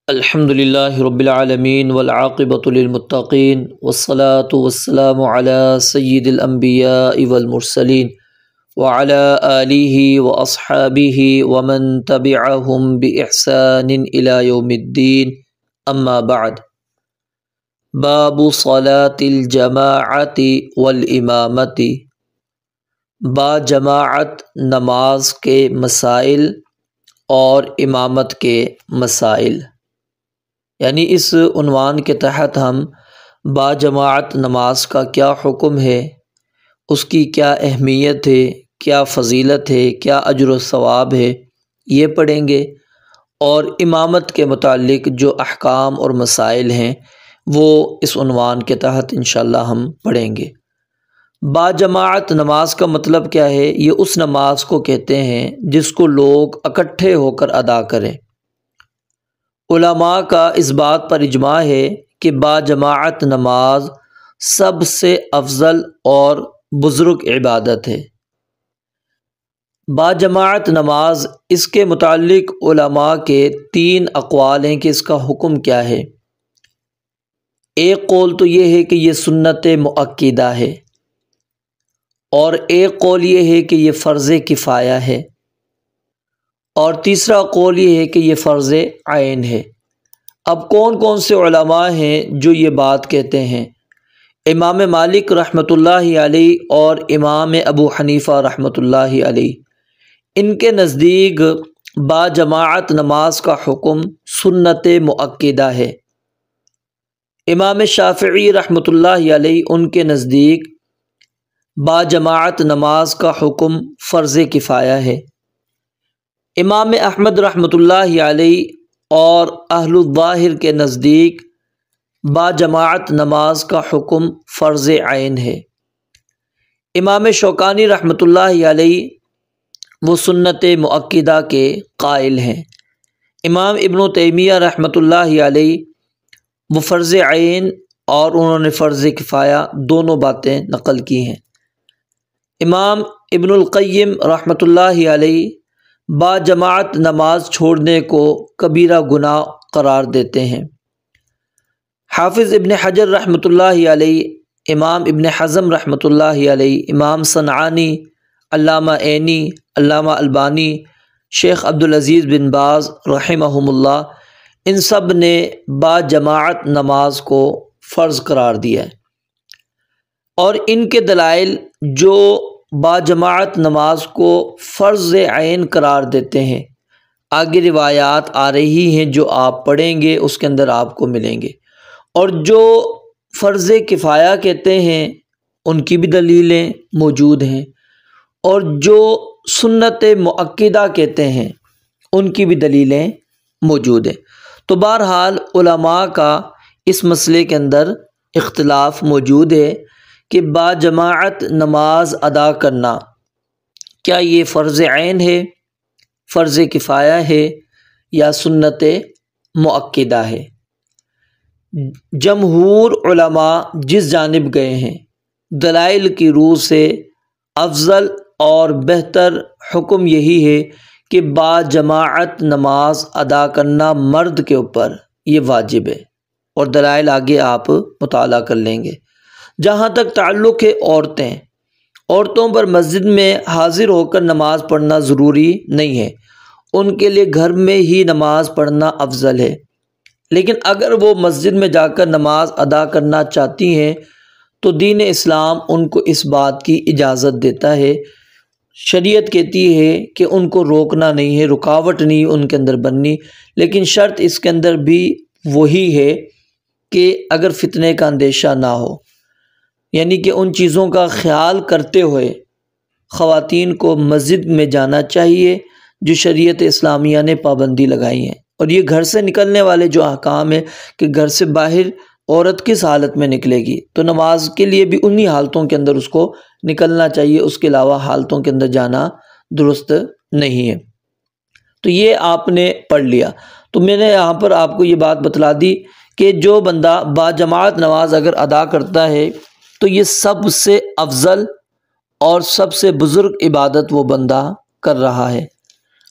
الحمد للہ رب العالمین والعاقبۃ للمتقین والصلاة والسلام علی سید الانبیاء والمرسلین وعلی آلہ واصحابہ ومن تبعہم بإحسان الی یوم الدین اما بعد۔ باب صلاة الجماعت والامامت، با جماعت نماز کے مسائل اور امامت کے مسائل، یعنی اس عنوان کے تحت ہم با جماعت نماز کا کیا حکم ہے، اس کی کیا اہمیت ہے، کیا فضیلت ہے، کیا اجر و ثواب ہے، یہ پڑھیں گے، اور امامت کے متعلق جو احکام اور مسائل ہیں وہ اس عنوان کے تحت انشاءاللہ ہم پڑھیں گے۔ با جماعت نماز کا مطلب کیا ہے؟ یہ اس نماز کو کہتے ہیں جس کو لوگ اکٹھے ہو کر ادا کریں۔ علماء کا اس بات پر اجماع ہے کہ با جماعت نماز سب سے افضل اور بزرگ عبادت ہے۔ با جماعت نماز، اس کے متعلق علماء کے 3 اقوال ہیں کہ اس کا حکم کیا ہے۔ ایک قول تو یہ ہے کہ یہ سنت مؤکدہ ہے، اور ایک قول یہ ہے کہ یہ فرض کفایہ ہے، اور تیسرا قول یہ ہے کہ یہ فرض عین ہے۔ اب کون کون سے علماء ہیں جو یہ بات کہتے ہیں؟ امام مالک رحمۃ اللہ علیہ اور امام ابو حنیفہ رحمۃ اللہ علیہ، ان کے نزدیک با جماعت نماز کا حکم سنت مؤکدہ ہے۔ امام شافعی رحمۃ اللہ علیہ، ان کے نزدیک با جماعت نماز کا حکم فرض کفایہ ہے۔ امام احمد رحمۃ اللہ علیہ اور اہل الظاہر کے نزدیک با جماعت نماز کا حکم فرض عین ہے۔ امام شوکانی رحمۃ اللہ علیہ وہ سنت مؤکدہ کے قائل ہیں۔ امام ابن تیمیہ رحمۃ اللہ علیہ وہ فرض عین اور انہوں نے فرض کفایہ دونوں باتیں نقل کی ہیں۔ امام ابن القیم رحمۃ اللہ علیہ با جماعت نماز چھوڑنے کو کبیرہ گناہ قرار دیتے ہیں۔ حافظ ابن حجر رحمۃ اللہ علیہ، امام ابن حزم رحمۃ اللہ علیہ، امام صنعانی، علامہ عینی، علامہ البانی، شیخ عبدالعزیز بن باز رحمہم اللہ، ان سب نے با جماعت نماز کو فرض قرار دیا ہے، اور ان کے دلائل جو با جماعت نماز کو فرض عین قرار دیتے ہیں، آگے روایات آ رہی ہیں جو آپ پڑھیں گے اس کے اندر آپ کو ملیں گے، اور جو فرض کفایہ کہتے ہیں ان کی بھی دلیلیں موجود ہیں، اور جو سنت مؤکدہ کہتے ہیں ان کی بھی دلیلیں موجود ہیں۔ تو بہرحال علماء کا اس مسئلے کے اندر اختلاف موجود ہے کہ با جماعت نماز ادا کرنا کیا یہ فرض عین ہے، فرض کفایہ ہے، یا سنت مؤکدہ ہے۔ جمہور علماء جس جانب گئے ہیں، دلائل کی روح سے افضل اور بہتر حکم یہی ہے کہ با جماعت نماز ادا کرنا مرد کے اوپر یہ واجب ہے، اور دلائل آگے آپ مطالعہ کر لیں گے۔ جہاں تک تعلق ہے عورتوں پر مسجد میں حاضر ہو کر نماز پڑھنا ضروری نہیں ہے، ان کے لیے گھر میں ہی نماز پڑھنا افضل ہے، لیکن اگر وہ مسجد میں جا کر نماز ادا کرنا چاہتی ہیں تو دین اسلام ان کو اس بات کی اجازت دیتا ہے۔ شریعت کہتی ہے کہ ان کو روکنا نہیں ہے، رکاوٹ نہیں ان کے اندر بننی، لیکن شرط اس کے اندر بھی وہی ہے کہ اگر فتنے کا اندیشہ نہ ہو، یعنی کہ ان چیزوں کا خیال کرتے ہوئے خواتین کو مسجد میں جانا چاہیے جو شریعت اسلامیہ نے پابندی لگائی ہیں۔ اور یہ گھر سے نکلنے والے جو احکام ہیں کہ گھر سے باہر عورت کس حالت میں نکلے گی، تو نماز کے لیے بھی انہی حالتوں کے اندر اس کو نکلنا چاہیے، اس کے علاوہ حالتوں کے اندر جانا درست نہیں ہے۔ تو یہ آپ نے پڑھ لیا۔ تو میں نے یہاں پر آپ کو یہ بات بتلا دی کہ جو بندہ با جماعت نماز اگر ادا کرتا ہے تو یہ سب سے افضل اور سب سے بزرگ عبادت وہ بندہ کر رہا ہے۔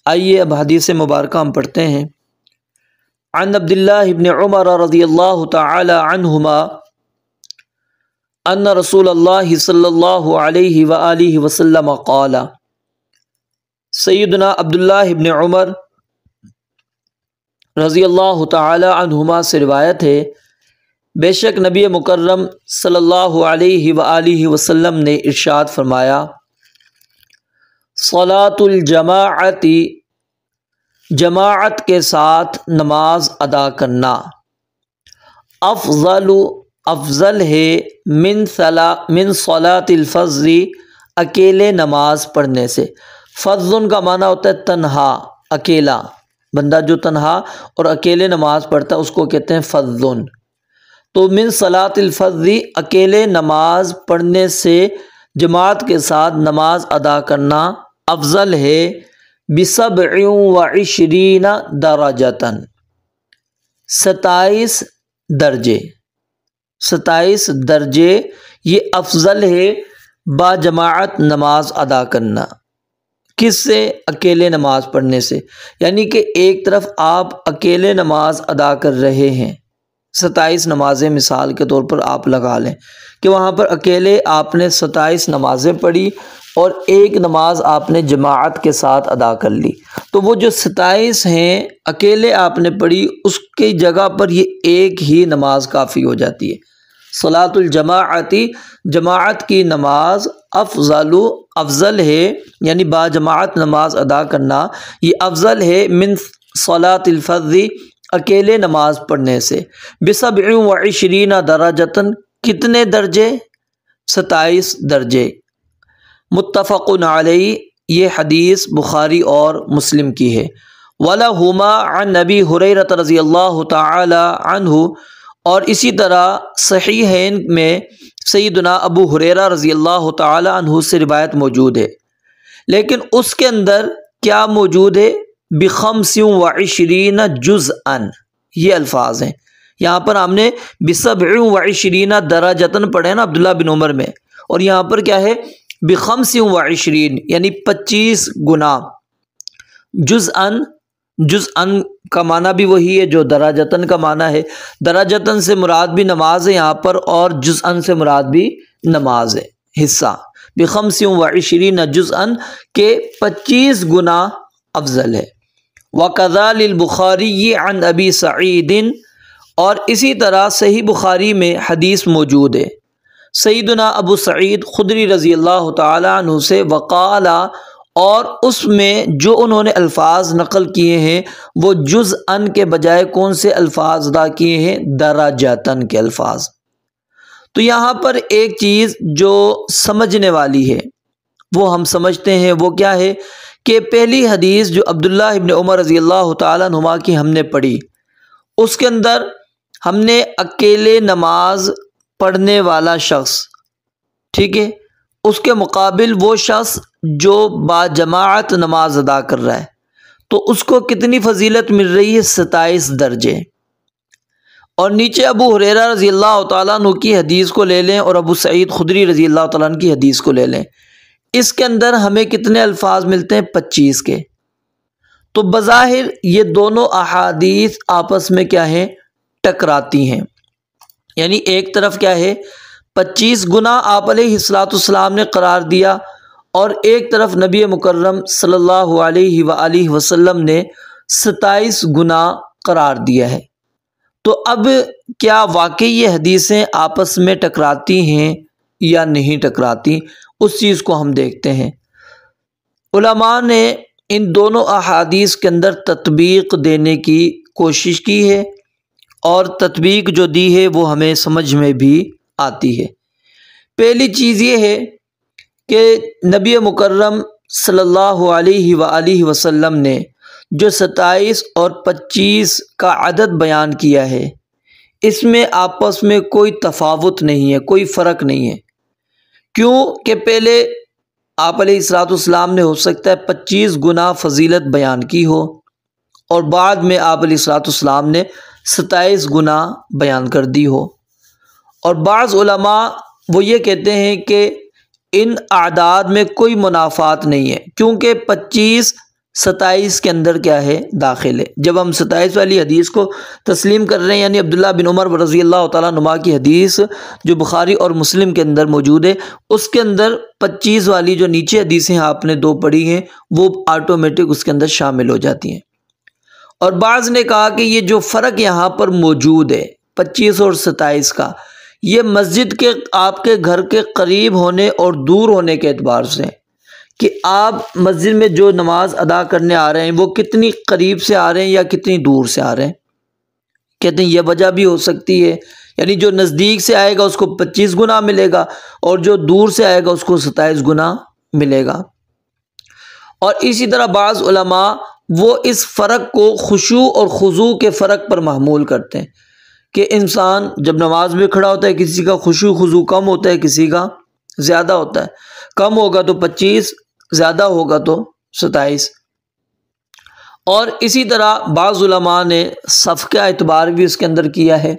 آئیے اب حدیث مبارکہ ہم پڑھتے ہیں۔ عن عبداللہ ابن عمر رضی اللہ تعالی عنہما ان رسول اللہ صلی اللہ علیہ وآلہ وسلم قال، سیدنا عبداللہ ابن عمر رضی اللہ تعالی عنہما سے روایت ہے، بے شک نبی مکرم صلی اللہ علیہ وآلہ وسلم نے ارشاد فرمایا، صلاۃ الجماعت، جماعت کے ساتھ نماز ادا کرنا، افضل ہے من صلاۃ الفجر، اکیلے نماز پڑھنے سے۔ فضل کا معنی ہوتا ہے تنہا، اکیلا بندہ جو تنہا اور اکیلے نماز پڑھتا ہے اس کو کہتے ہیں فضل۔ تو من صلاۃ الفجر، اکیلے نماز پڑھنے سے جماعت کے ساتھ نماز ادا کرنا افضل ہے، ب27 درجۃ، 27 درجے، 27 درجے یہ افضل ہے با جماعت نماز ادا کرنا۔ کس سے؟ اکیلے نماز پڑھنے سے، یعنی کہ ایک طرف آپ اکیلے نماز ادا کر رہے ہیں، 27 نمازیں مثال کے طور پر آپ لگا لیں کہ وہاں پر اکیلے آپ نے 27 نمازیں پڑھی اور ایک نماز آپ نے جماعت کے ساتھ ادا کر لی، تو وہ جو 27 ہیں اکیلے آپ نے پڑھی اس کی جگہ پر یہ ایک ہی نماز کافی ہو جاتی ہے۔ صلاۃ الجماعتی، جماعت کی نماز افضل ہے، یعنی با جماعت نماز ادا کرنا یہ افضل ہے من صلاۃ الفجر، اکیلے نماز پڑھنے سے، ب27 درجۃ، کتنے درجے؟ 27 درجے۔ متفق علیہ، یہ حدیث بخاری اور مسلم کی ہے۔ وَلَهُمَا عن نبی ہریرہ رضی اللہ تعالی عنہ، اور اسی طرح صحیحین میں سیدنا ابو ہریرہ رضی اللہ تعالی عنہ سے روایت موجود ہے، لیکن اس کے اندر کیا موجود ہے؟ ب25 جزءا، یہ الفاظ ہیں۔ یہاں پر ہم نے ب27 درجتن پڑھے نا عبداللہ بن عمر میں، اور یہاں پر کیا ہے؟ ب25 یعنی 25 گنا۔ جزءاً کا معنی بھی وہی ہے جو دراجتن کا معنی ہے، دراجتن سے مراد بھی نماز ہے یہاں پر، اور جزءاً سے مراد بھی نماز ہے، حصہ۔ ب25 جزءاً کے 25 گنا افضل ہے۔ وَكَذَا لِلْبُخَارِيِّ عَنْ أَبِي سَعِيدٍ، اور اسی طرح صحیح بخاری میں حدیث موجود ہے سیدنا ابو سعید خدری رضی اللہ تعالی عنہ سے، وقال، اور اس میں جو انہوں نے الفاظ نقل کیے ہیں وہ جزءاً کے بجائے کون سے الفاظ ادا کیے ہیں؟ درجاتن کے الفاظ۔ تو یہاں پر ایک چیز جو سمجھنے والی ہے وہ ہم سمجھتے ہیں، وہ کیا ہے کہ پہلی حدیث جو عبداللہ ابن عمر رضی اللہ تعالیٰ عنہما کی ہم نے پڑھی، اس کے اندر ہم نے اکیلے نماز پڑھنے والا شخص، ٹھیک ہے، اس کے مقابل وہ شخص جو با جماعت نماز ادا کر رہا ہے، تو اس کو کتنی فضیلت مل رہی ہے؟ 27 درجے۔ اور نیچے ابو ہریرہ رضی اللہ تعالیٰ عنہ کی حدیث کو لے لیں اور ابو سعید خدری رضی اللہ تعالیٰ عنہ کی حدیث کو لے لیں، اس کے اندر ہمیں کتنے الفاظ ملتے ہیں؟ 25 کے۔ تو بظاہر یہ دونوں احادیث آپس میں کیا ہیں؟ ٹکراتی ہیں، یعنی ایک طرف کیا ہے 25 گنا آپ علیہ الصلوۃ والسلام نے قرار دیا، اور ایک طرف نبی مکرم صلی اللہ علیہ وآلہ وسلم نے 27 گنا قرار دیا ہے۔ تو اب کیا واقعی یہ حدیثیں آپس میں ٹکراتی ہیں یا نہیں ٹکراتی؟ اس چیز کو ہم دیکھتے ہیں۔ علماء نے ان دونوں احادیث کے اندر تطبیق دینے کی کوشش کی ہے، اور تطبیق جو دی ہے وہ ہمیں سمجھ میں بھی آتی ہے۔ پہلی چیز یہ ہے کہ نبی مکرم صلی اللہ علیہ وآلہ وسلم نے جو 27 اور 25 کا عدد بیان کیا ہے، اس میں آپس میں کوئی تفاوت نہیں ہے، کوئی فرق نہیں ہے۔ کیوں کہ پہلے آپ علیہ الصلوۃ والسلام نے ہو سکتا ہے 25 گنا فضیلت بیان کی ہو، اور بعد میں آپ علیہ الصلوۃ والسلام نے 27 گنا بیان کر دی ہو۔ اور بعض علماء وہ یہ کہتے ہیں کہ ان اعداد میں کوئی منافات نہیں ہے، کیونکہ 25 27 کے اندر کیا ہے داخل ہے۔ جب ہم 27 والی حدیث کو تسلیم کر رہے ہیں، یعنی عبداللہ بن عمر رضی اللہ تعالیٰ عنہما کی حدیث جو بخاری اور مسلم کے اندر موجود ہے، اس کے اندر 25 والی جو نیچے حدیثیں آپ نے 2 پڑھی ہیں وہ آٹومیٹک اس کے اندر شامل ہو جاتی ہیں۔ اور بعض نے کہا کہ یہ جو فرق یہاں پر موجود ہے 25 اور 27 کا، یہ مسجد کے آپ کے گھر کے قریب ہونے اور دور ہونے کے اعتبار سے، کہ آپ مسجد میں جو نماز ادا کرنے آ رہے ہیں وہ کتنی قریب سے آ رہے ہیں یا کتنی دور سے آ رہے ہیں۔ کہتے ہیں یہ وجہ بھی ہو سکتی ہے، یعنی جو نزدیک سے آئے گا اس کو 25 گنا ملے گا، اور جو دور سے آئے گا اس کو 27 گنا ملے گا۔ اور اسی طرح بعض علماء وہ اس فرق کو خشوع اور خضوع کے فرق پر محمول کرتے ہیں، کہ انسان جب نماز میں کھڑا ہوتا ہے کسی کا خشوع خضوع کم ہوتا ہے، کسی کا زیادہ ہوتا ہے، کم ہوگا تو 25، زیادہ ہوگا تو 27۔ اور اسی طرح بعض علماء نے صف کا اعتبار بھی اس کے اندر کیا ہے،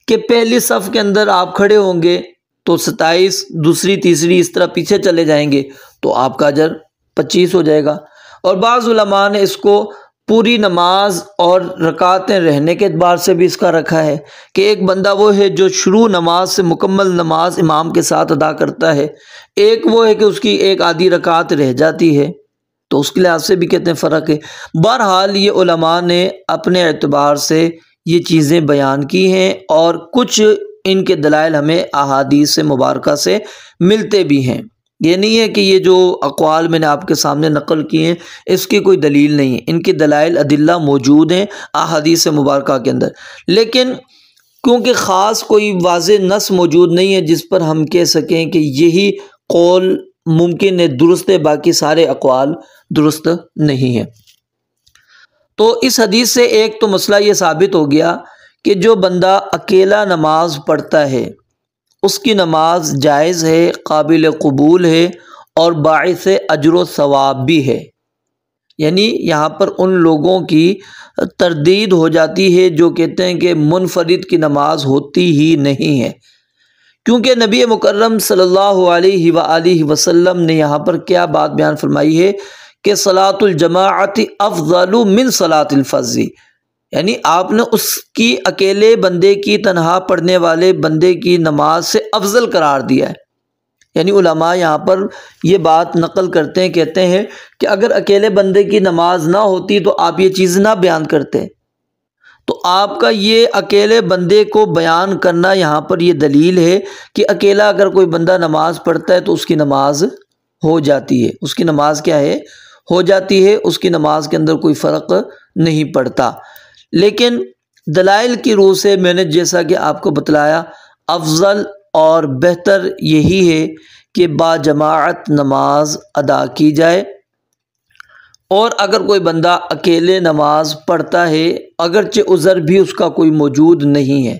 کہ پہلی صف کے اندر آپ کھڑے ہوں گے تو 27، دوسری تیسری اس طرح پیچھے چلے جائیں گے تو آپ کا اجر 25 ہو جائے گا۔ اور بعض علماء نے اس کو پوری نماز اور رکعتیں رہنے کے اعتبار سے بھی اس کا رکھا ہے، کہ ایک بندہ وہ ہے جو شروع نماز سے مکمل نماز امام کے ساتھ ادا کرتا ہے، ایک وہ ہے کہ اس کی ایک آدھی رکعت رہ جاتی ہے، تو اس کے لحاظ سے بھی کہتے ہیں فرق ہے۔ بہرحال یہ علماء نے اپنے اعتبار سے یہ چیزیں بیان کی ہیں، اور کچھ ان کے دلائل ہمیں احادیث مبارکہ سے ملتے بھی ہیں۔ یہ نہیں ہے کہ یہ جو اقوال میں نے آپ کے سامنے نقل کیے ہیں اس کی کوئی دلیل نہیں ہے، ان کی دلائل ادلہ موجود ہیں احادیث مبارکہ کے اندر، لیکن کیونکہ خاص کوئی واضح نص موجود نہیں ہے جس پر ہم کہہ سکیں کہ یہی قول ممکن ہے درست ہے، باقی سارے اقوال درست نہیں ہیں۔ تو اس حدیث سے ایک تو مسئلہ یہ ثابت ہو گیا کہ جو بندہ اکیلا نماز پڑھتا ہے اس کی نماز جائز ہے، قابل قبول ہے، اور باعث اجر و ثواب بھی ہے۔ یعنی یہاں پر ان لوگوں کی تردید ہو جاتی ہے جو کہتے ہیں کہ منفرد کی نماز ہوتی ہی نہیں ہے، کیونکہ نبی مکرم صلی اللہ علیہ وآلہ وسلم نے یہاں پر کیا بات بیان فرمائی ہے کہ صلاۃ الجماعت افضل من صلاۃ الفض، یعنی آپ نے اس کی اکیلے بندے کی تنہا پڑھنے والے بندے کی نماز سے افضل قرار دیا ہے۔ یعنی علماء یہاں پر یہ بات نقل کرتے ہیں، کہتے ہیں کہ اگر اکیلے بندے کی نماز نہ ہوتی تو آپ یہ چیز نہ بیان کرتے، تو آپ کا یہ اکیلے بندے کو بیان کرنا یہاں پر یہ دلیل ہے کہ اکیلا اگر کوئی بندہ نماز پڑھتا ہے تو اس کی نماز ہو جاتی ہے، اس کی نماز کیا ہے؟ ہو جاتی ہے، اس کی نماز کے اندر کوئی فرق نہیں پڑتا۔ لیکن دلائل کی روح سے میں نے جیسا کہ آپ کو بتلایا، افضل اور بہتر یہی ہے کہ با جماعت نماز ادا کی جائے، اور اگر کوئی بندہ اکیلے نماز پڑھتا ہے اگرچہ عذر بھی اس کا کوئی موجود نہیں ہے،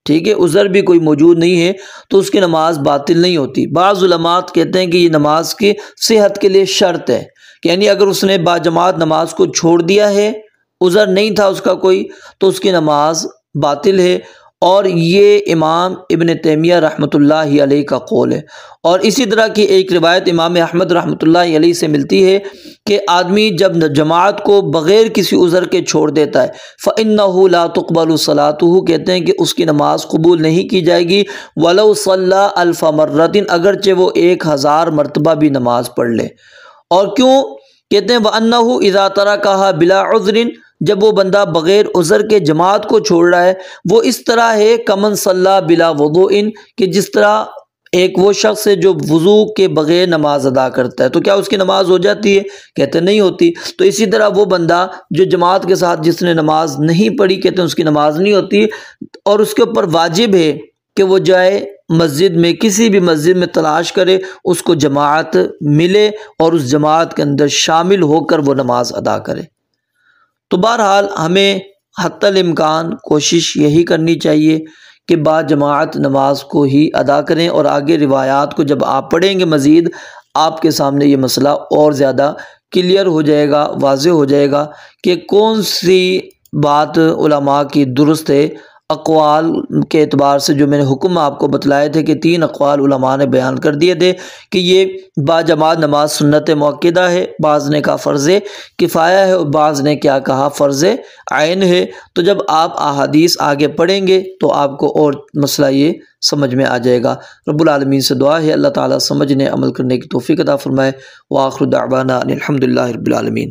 ٹھیک ہے، عذر بھی کوئی موجود نہیں ہے تو اس کی نماز باطل نہیں ہوتی۔ بعض علماء کہتے ہیں کہ یہ نماز کی صحت کے لیے شرط ہے، یعنی اگر اس نے با جماعت نماز کو چھوڑ دیا ہے، عذر نہیں تھا اس کا کوئی، تو اس کی نماز باطل ہے، اور یہ امام ابن تیمیہ رحمۃ اللہ علیہ کا قول ہے۔ اور اسی طرح کی ایک روایت امام احمد رحمۃ اللہ علیہ سے ملتی ہے کہ آدمی جب جماعت کو بغیر کسی عذر کے چھوڑ دیتا ہے فَإِنَّهُ لَا تُقْبَلُ صَلَاتُهُ، کہتے ہیں کہ اس کی نماز قبول نہیں کی جائے گی، وَلَوْ صَلَّى أَلْفَ مَرَّةٍ، اگرچہ وہ 1000 مرتبہ بھی نماز پڑھ لے۔ اور کیوں؟ کہتے ہیں وَأَنَّهُ إِذَا تَرَكَهَا بِلَا عُذْرٍ، جب وہ بندہ بغیر عذر کے جماعت کو چھوڑ رہا ہے، وہ اس طرح ہے کمن صلی بلا وضوء، کہ جس طرح ایک وہ شخص ہے جو وضو کے بغیر نماز ادا کرتا ہے، تو کیا اس کی نماز ہو جاتی ہے؟ کہتے نہیں ہوتی۔ تو اسی طرح وہ بندہ جو جماعت کے ساتھ جس نے نماز نہیں پڑھی، کہتے ہیں اس کی نماز نہیں ہوتی، اور اس کے اوپر واجب ہے کہ وہ جائے مسجد میں، کسی بھی مسجد میں تلاش کرے، اس کو جماعت ملے اور اس جماعت کے اندر شامل ہو کر وہ نماز ادا کرے۔ تو بہرحال ہمیں حتی الامکان کوشش یہی کرنی چاہیے کہ با جماعت نماز کو ہی ادا کریں، اور آگے روایات کو جب آپ پڑھیں گے مزید آپ کے سامنے یہ مسئلہ اور زیادہ کلیئر ہو جائے گا، واضح ہو جائے گا کہ کون سی بات علماء کی درست ہے اقوال کے اعتبار سے جو میں نے حکم آپ کو بتلائے تھے کہ 3 اقوال علماء نے بیان کر دیے تھے کہ یہ باجماعت نماز سنت مؤکدہ ہے، بعض نے کہا فرض کفایہ ہے اور بعض نے کیا کہا فرض عین ہے۔ تو جب آپ احادیث آگے پڑھیں گے تو آپ کو اور مسئلہ یہ سمجھ میں آ جائے گا۔ رب العالمین سے دعا ہے اللہ تعالیٰ سمجھنے عمل کرنے کی توفیق عطا فرمائے۔ وآخر دعوانا ان الحمد للہ رب العالمین۔